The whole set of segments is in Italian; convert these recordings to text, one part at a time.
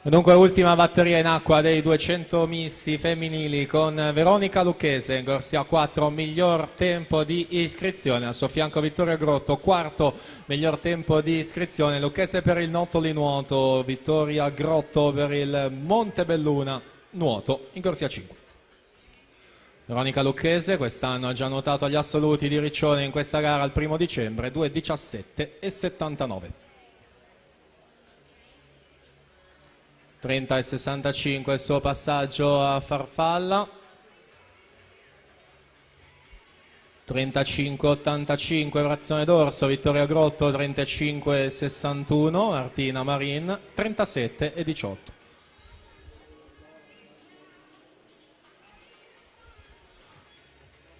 E dunque ultima batteria in acqua dei 200 misti femminili con Veronica Lucchese in corsia 4, miglior tempo di iscrizione, al suo fianco Vittoria Grotto, quarto miglior tempo di iscrizione, Lucchese per il Nottoli nuoto, Vittoria Grotto per il Montebelluna nuoto in corsia 5. Veronica Lucchese quest'anno ha già notato gli assoluti di Riccione in questa gara al 1° dicembre, 2,17 e 79. 30 e 65 il suo passaggio a farfalla, 35-85 frazione d'orso, Vittoria Grotto 35-61, Martina Marin 37-18.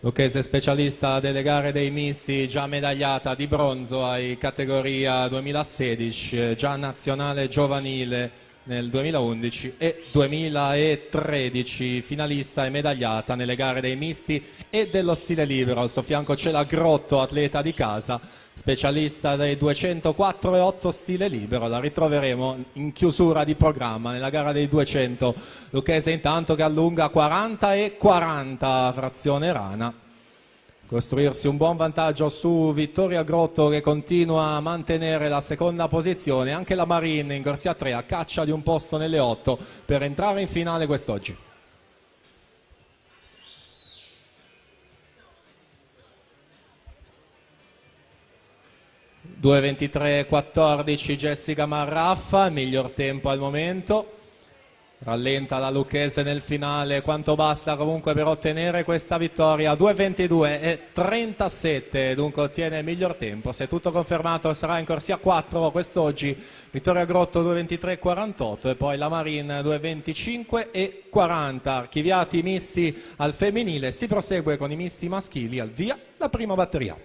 Lucchese specialista delle gare dei misti, già medagliata di bronzo ai categoria 2016, già nazionale giovanile nel 2011 e 2013, finalista e medagliata nelle gare dei misti e dello stile libero. Al suo fianco c'è la Grotto, atleta di casa, specialista dei 204,8 stile libero. La ritroveremo in chiusura di programma nella gara dei 200. Lucchese intanto che allunga 40 e 40 frazione rana. Costruirsi un buon vantaggio su Vittoria Grotto che continua a mantenere la seconda posizione, anche la Marin in corsia 3 a caccia di un posto nelle 8 per entrare in finale quest'oggi. (2:23:14) Jessica Marraffa, il miglior tempo al momento. Rallenta la Lucchese nel finale, quanto basta comunque per ottenere questa vittoria. 2:22:37, dunque ottiene il miglior tempo. Se tutto confermato sarà in corsia 4 quest'oggi. Vittoria Grotto 2:23:48 e poi la Marin 2:25:40. Archiviati i misti al femminile, si prosegue con i misti maschili. Al via la prima batteria.